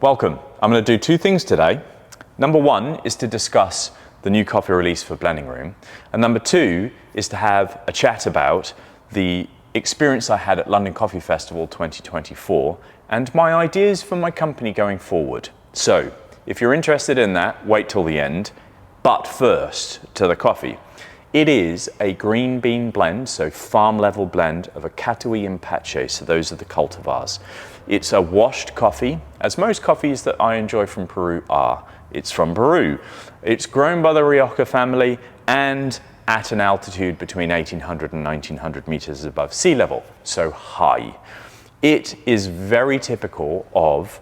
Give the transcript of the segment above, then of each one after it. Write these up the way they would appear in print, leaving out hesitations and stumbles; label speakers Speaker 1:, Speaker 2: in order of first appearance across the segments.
Speaker 1: Welcome. I'm going to do two things today. Number one is to discuss the new coffee release for BlendingRoom. And number two is to have a chat about the experience I had at London Coffee Festival 2024 and my ideas for my company going forward. So if you're interested in that, wait till the end. But first, to the coffee. It is a green bean blend, so farm level blend of a Catuai and Pache, so those are the cultivars. It's a washed coffee, as most coffees that I enjoy from Peru are. It's from Peru. It's grown by the Rioja family and at an altitude between 1800 and 1900 meters above sea level, so high. It is very typical of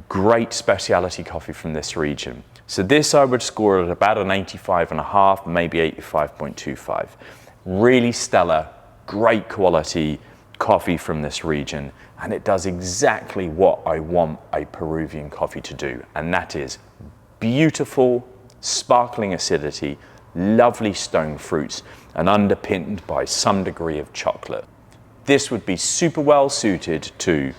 Speaker 1: great specialty coffee from this region. So this I would score at about an 85.5, maybe 85.25. Really stellar, great quality coffee from this region, and it does exactly what I want a Peruvian coffee to do, and that is beautiful, sparkling acidity, lovely stone fruits, and underpinned by some degree of chocolate. This would be super well suited to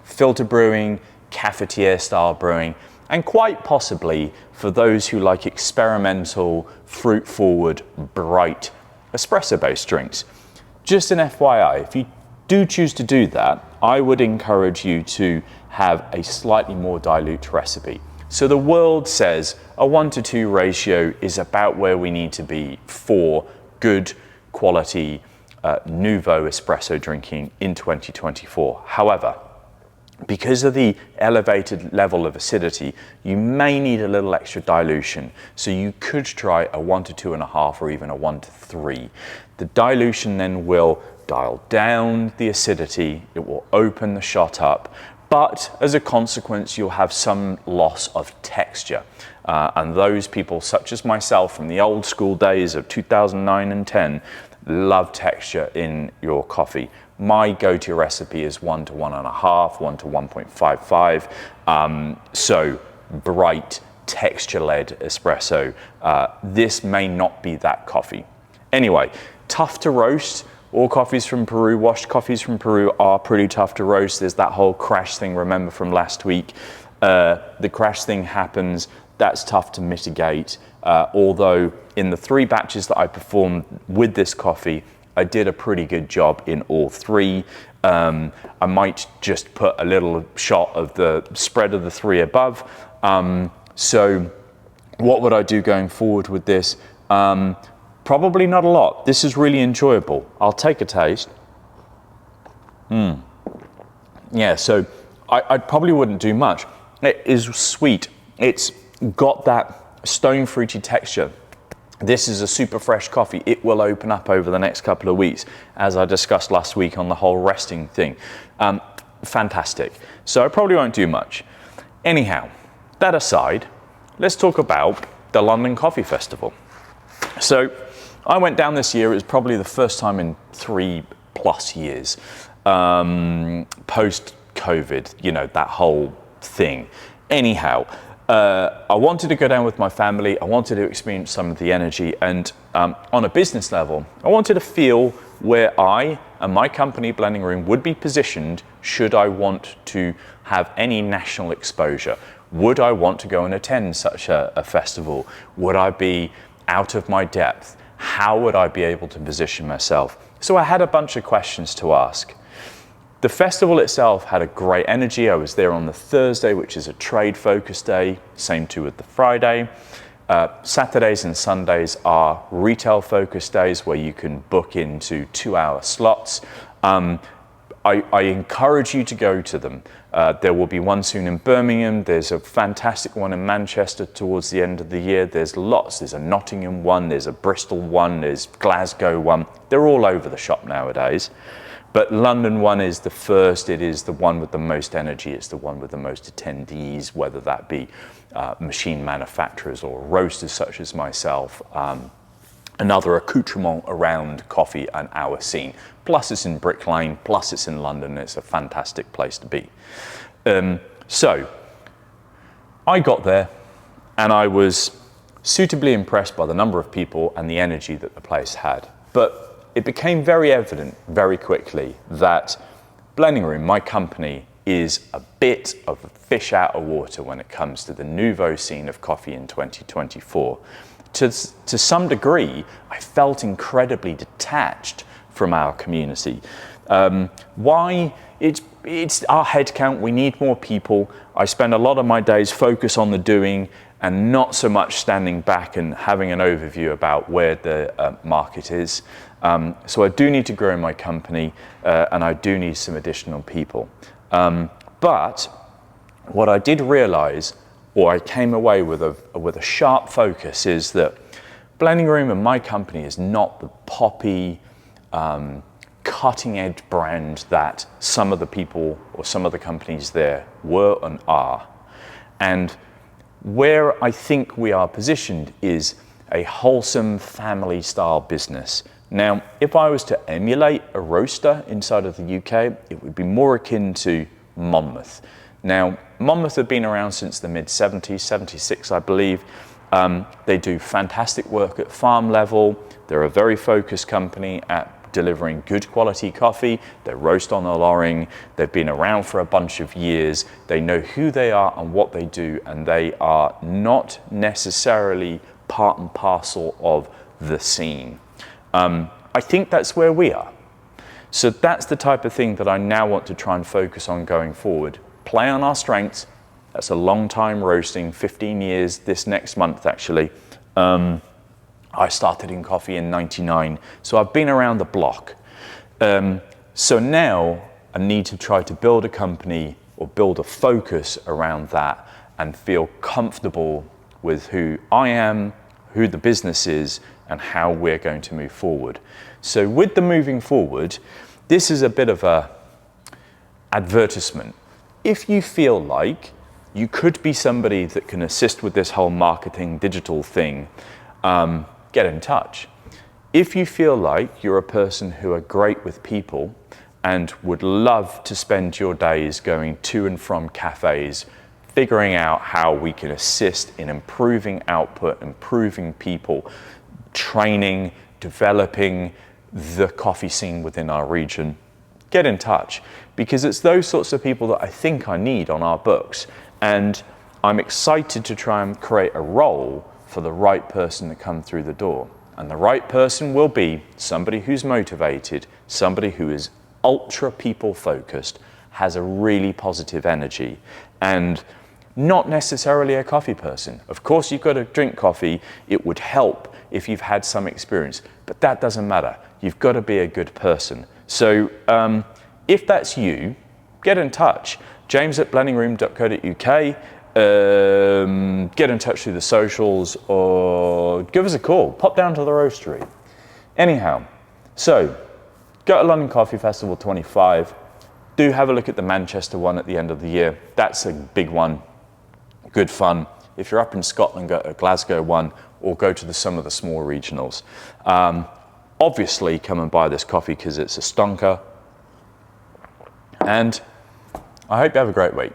Speaker 1: filter brewing, cafetiere style brewing, and quite possibly for those who like experimental, fruit-forward, bright, espresso-based drinks. Just an FYI, if you do choose to do that, I would encourage you to have a slightly more dilute recipe. So the world says a 1:2 ratio is about where we need to be for good quality nouveau espresso drinking in 2024. However, because of the elevated level of acidity, you may need a little extra dilution. So you could try a 1 to 2.5 or even a 1 to 3. The dilution then will dial down the acidity, it will open the shot up, but as a consequence, you'll have some loss of texture. And those people, such as myself from the old school days of 2009 and 10, love texture in your coffee. My go-to recipe is 1 to 1.5, 1 to 1.55. So bright, texture-led espresso. This may not be that coffee. Anyway, tough to roast. All coffees from Peru, washed coffees from Peru are pretty tough to roast. There's that whole crash thing, remember from last week. The crash thing happens, that's tough to mitigate. Although in the 3 batches that I performed with this coffee, I did a pretty good job in all 3. I might just put a little shot of the spread of the 3 above. So what would I do going forward with this? Probably not a lot. This is really enjoyable. I'll take a taste. Yeah, so I probably wouldn't do much. It is sweet. It's got that stone fruity texture. This is a super fresh coffee. It will open up over the next couple of weeks, as I discussed last week on the whole resting thing. Fantastic. So I probably won't do much. Anyhow, that aside, let's talk about the London Coffee Festival. So I went down this year. It was probably the first time in 3+ years, post-COVID, you know, that whole thing. Anyhow, I wanted to go down with my family. I wanted to experience some of the energy, and on a business level, I wanted to feel where I and my company BlendingRoom would be positioned should I want to have any national exposure. Would I want to go and attend such a festival? Would I be out of my depth? How would I be able to position myself? So I had a bunch of questions to ask. The festival itself had a great energy. I was there on the Thursday, which is a trade focus day, same too with the Friday. Saturdays and Sundays are retail focus days where you can book into 2-hour slots. I encourage you to go to them. There will be one soon in Birmingham. There's a fantastic one in Manchester towards the end of the year. There's lots. There's a Nottingham one, there's a Bristol one, there's Glasgow one. They're all over the shop nowadays. But London one is the first. It is the one with the most energy. It's the one with the most attendees, whether that be machine manufacturers or roasters such as myself. Another accoutrement around coffee and our scene. Plus it's in Brick Lane, plus it's in London. It's a fantastic place to be. So I got there and I was suitably impressed by the number of people and the energy that the place had. But it became very evident very quickly that BlendingRoom, my company, is a bit of a fish out of water when it comes to the nouveau scene of coffee in 2024. To some degree, I felt incredibly detached from our community. Why? It's our headcount. We need more people. I spend a lot of my days focused on the doing and not so much standing back and having an overview about where the market is. So I do need to grow my company and I do need some additional people. But what I did realize, or I came away with a sharp focus, is that BlendingRoom and my company is not the poppy, cutting edge brand that some of the people or some of the companies there were and are. And where I think we are positioned is a wholesome family style business. Now, if I was to emulate a roaster inside of the UK, it would be more akin to Monmouth. Now, Monmouth have been around since the mid-70s, 76, I believe. They do fantastic work at farm level. They're a very focused company at delivering good quality coffee. They roast on a loring. They've been around for a bunch of years. They know who they are and what they do, and they are not necessarily part and parcel of the scene. I think that's where we are. So that's the type of thing that I now want to try and focus on going forward. Play on our strengths. That's a long time roasting, 15 years this next month actually. I started in coffee in '99, so I've been around the block. So now I need to try to build a company or build a focus around that and feel comfortable with who I am, who the business is, and how we're going to move forward. So with the moving forward, this is a bit of a advertisement. If you feel like you could be somebody that can assist with this whole marketing digital thing, get in touch. If you feel like you're a person who are great with people and would love to spend your days going to and from cafes, figuring out how we can assist in improving output, improving people, training, developing the coffee scene within our region, get in touch, because it's those sorts of people that I think I need on our books. And I'm excited to try and create a role for the right person to come through the door. And the right person will be somebody who's motivated, somebody who is ultra people focused, has a really positive energy, and not necessarily a coffee person. Of course, you've got to drink coffee. It would help if you've had some experience, but that doesn't matter. You've got to be a good person. So if that's you, get in touch. james@blendingroom.co.uk. Get in touch through the socials or give us a call. Pop down to the roastery. Anyhow, so go to London Coffee Festival 25. Do have a look at the Manchester one at the end of the year. That's a big one. Good fun. If you're up in Scotland, go to Glasgow one or go to some of the small regionals. Obviously, come and buy this coffee because it's a stonker. And I hope you have a great week.